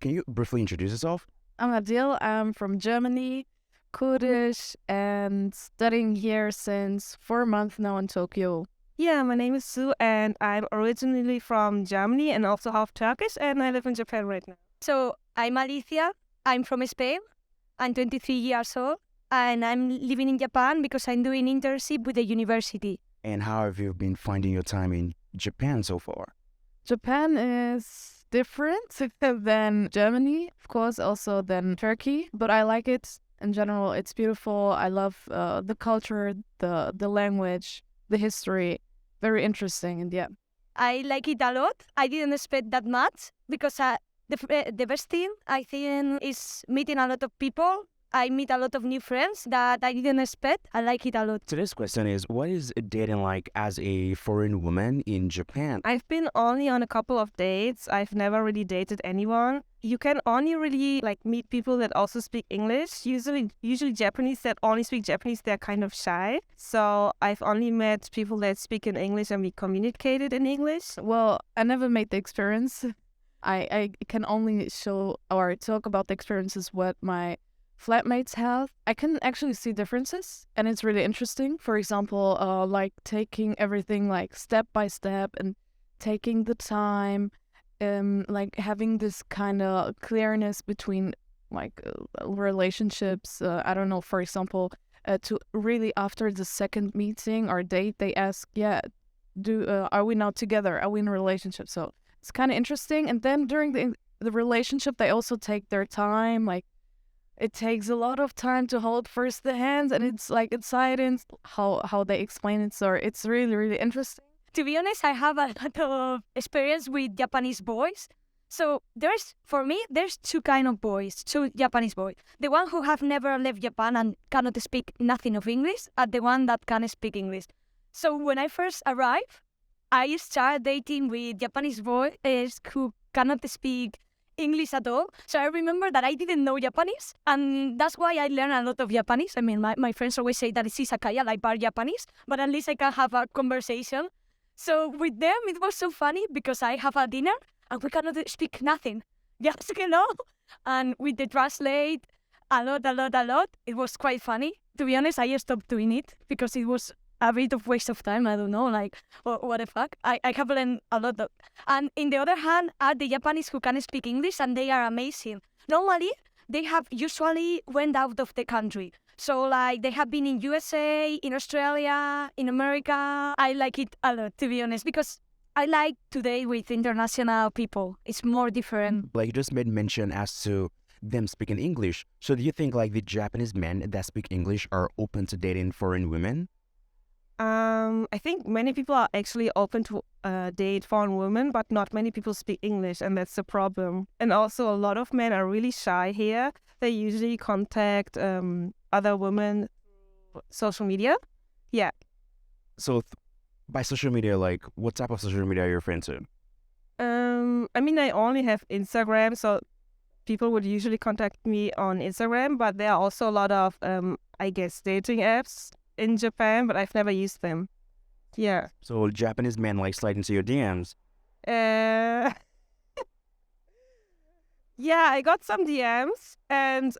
Can you briefly introduce yourself? I'm Adil. I'm from Germany, Kurdish, and studying here since 4 months now in Tokyo. Yeah, my name is Sue, and I'm originally from Germany and also half Turkish, and I live in Japan right now. So I'm Alicia. I'm from Spain. I'm 23 years old, and I'm living in Japan because I'm doing internship with the university. And how have you been finding your time in Japan so far? Japan is different than Germany, of course, also than Turkey, but I like it in general. It's beautiful. I love the culture, the language, the history. Very interesting, and yeah. I like it a lot. I didn't expect that much because the best thing I think is meeting a lot of people. I meet a lot of new friends that I didn't expect. I like it a lot. Today's question is, what is dating like as a foreign woman in Japan? I've been only on a couple of dates. I've never really dated anyone. You can only really meet people that also speak English. Usually Japanese that only speak Japanese, they're kind of shy. So I've only met people that speak in English and we communicated in English. Well, I never made the experience. I can only show or talk about the experiences what my flatmates have. I can actually see differences, and it's really interesting. For example, like taking everything like step by step and taking the time, like having this kind of clearness between relationships. I don't know. For example, to really after the second meeting or date, they ask, yeah, are we now together? Are we in a relationship? So it's kind of interesting. And then during the relationship, they also take their time, like. It takes a lot of time to hold first the hands, and it's like in silence how they explain it. So it's really, really interesting. To be honest, I have a lot of experience with Japanese boys. So for me, there's two kind of boys, two Japanese boys. The one who have never left Japan and cannot speak nothing of English, and the one that can speak English. So when I first arrived, I started dating with Japanese boys who cannot speak English at all. So I remember that I didn't know Japanese, and that's why I learned a lot of Japanese. I mean, my friends always say that it's izakaya, like bar Japanese, but at least I can have a conversation. So with them, it was so funny because I have a dinner and we cannot speak nothing. Just, and with the translate a lot, it was quite funny. To be honest, I stopped doing it because it was a bit of waste of time. I don't know, what the fuck. I have learned a lot. And in the other hand, are the Japanese who can speak English, and they are amazing. Normally, they have usually went out of the country. So, they have been in USA, in Australia, in America. I like it a lot, to be honest, because I like to date with international people. It's more different. Like you just made mention as to them speaking English. So do you think like the Japanese men that speak English are open to dating foreign women? I think many people are actually open to date foreign women, but not many people speak English, and that's the problem. And also, a lot of men are really shy here. They usually contact other women social media. Yeah. So by social media, like what type of social media are you referring to? I mean, I only have Instagram, so people would usually contact me on Instagram, but there are also a lot of, dating apps in Japan, but I've never used them. Yeah. So Japanese men like slide into your DMs. Yeah, I got some DMs, and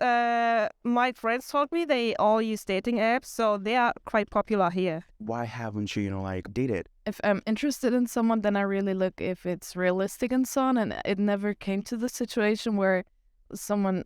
my friends told me they all use dating apps, so they are quite popular here. Why haven't you, dated? If I'm interested in someone, then I really look if it's realistic and so on. And it never came to the situation where someone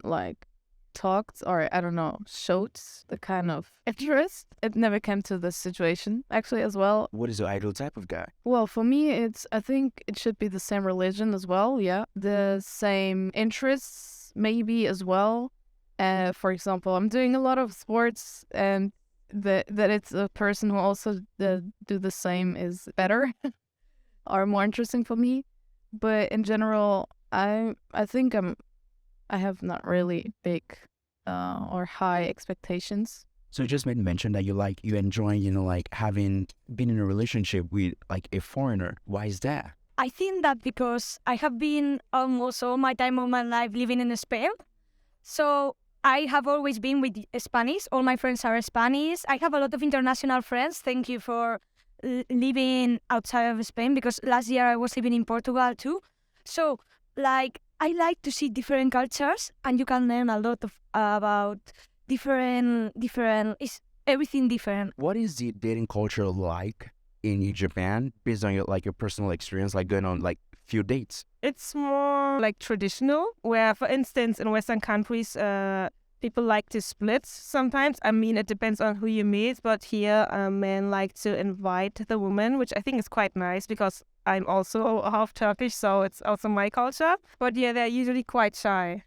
talked or I don't know showed the kind of interest. It never came to this situation actually as well. What is your ideal type of guy? Well, for me, I think it should be the same religion as well. Yeah, the same interests maybe as well. For example, I'm doing a lot of sports, and that it's a person who also do the same is better or more interesting for me. But in general, I think I have not really big or high expectations. So you just made mention that you enjoy, having been in a relationship with a foreigner. Why is that? I think that because I have been almost all my time of my life living in Spain. So I have always been with Spanish. All my friends are Spanish. I have a lot of international friends. Thank you for living outside of Spain, because last year I was living in Portugal too. So like I like to see different cultures, and you can learn a lot of about different. It's everything different. What is the dating culture like in Japan based on your personal experience, like going on like few dates? It's more like traditional, where, for instance, in Western countries, people like to split sometimes. I mean, it depends on who you meet, but here, men like to invite the woman, which I think is quite nice because I'm also half Turkish, so it's also my culture. But yeah, they're usually quite shy,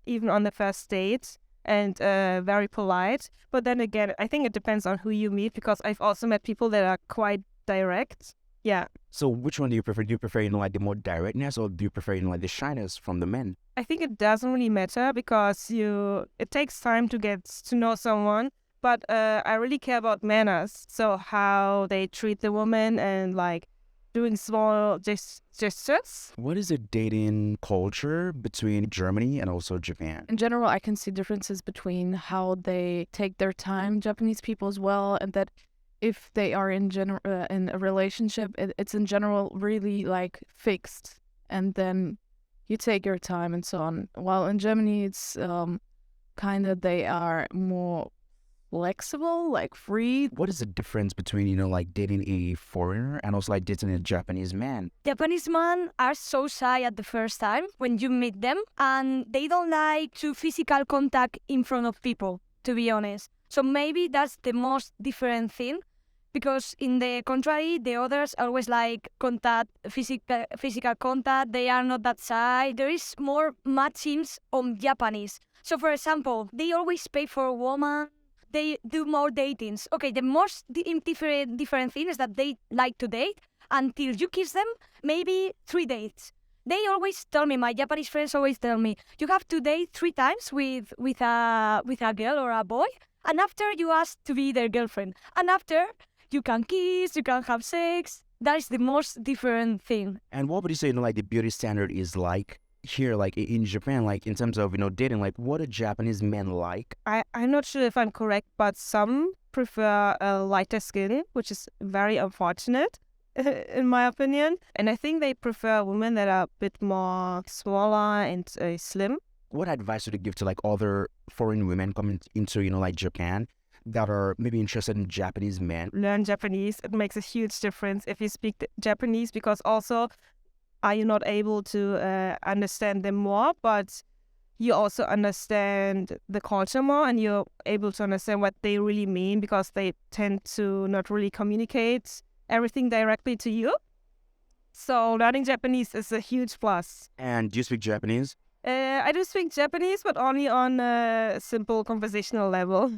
even on the first date, and very polite. But then again, I think it depends on who you meet because I've also met people that are quite direct. Yeah. So which one do you prefer? Do you prefer, like the more directness, or do you prefer, like the shyness from the men? I think it doesn't really matter because it takes time to get to know someone. But I really care about manners. So how they treat the woman and like doing small gestures. What is the dating culture between Germany and also Japan? In general, I can see differences between how they take their time, Japanese people as well, and that if they are in a relationship, it's in general really like fixed, and then you take your time and so on. While in Germany, it's kind of they are more flexible, like free. What is the difference between, like dating a foreigner and also like dating a Japanese man? Japanese men are so shy at the first time when you meet them, and they don't like to physical contact in front of people, to be honest. So maybe that's the most different thing, because in the contrary, the others always like physical contact. They are not that shy. There is more matchings on Japanese. So for example, they always pay for a woman. They do more datings. Okay, the most different thing is that they like to date until you kiss them, maybe 3 dates. They always tell me, my Japanese friends always tell me, you have to date 3 times with a girl or a boy, and after you ask to be their girlfriend, and after you can kiss, you can have sex. That is the most different thing. And what would you say, like the beauty standard is like here, like in Japan, like in terms of, dating, like what do Japanese men like? I'm not sure if I'm correct, but some prefer a lighter skin, which is very unfortunate, in my opinion. And I think they prefer women that are a bit more smaller and slim. What advice would you give to like other foreign women coming into, like Japan that are maybe interested in Japanese men? Learn Japanese. It makes a huge difference if you speak Japanese, because also are you not able to understand them more, but you also understand the culture more, and you're able to understand what they really mean, because they tend to not really communicate everything directly to you. So learning Japanese is a huge plus. And do you speak Japanese? I do speak Japanese, but only on a simple conversational level.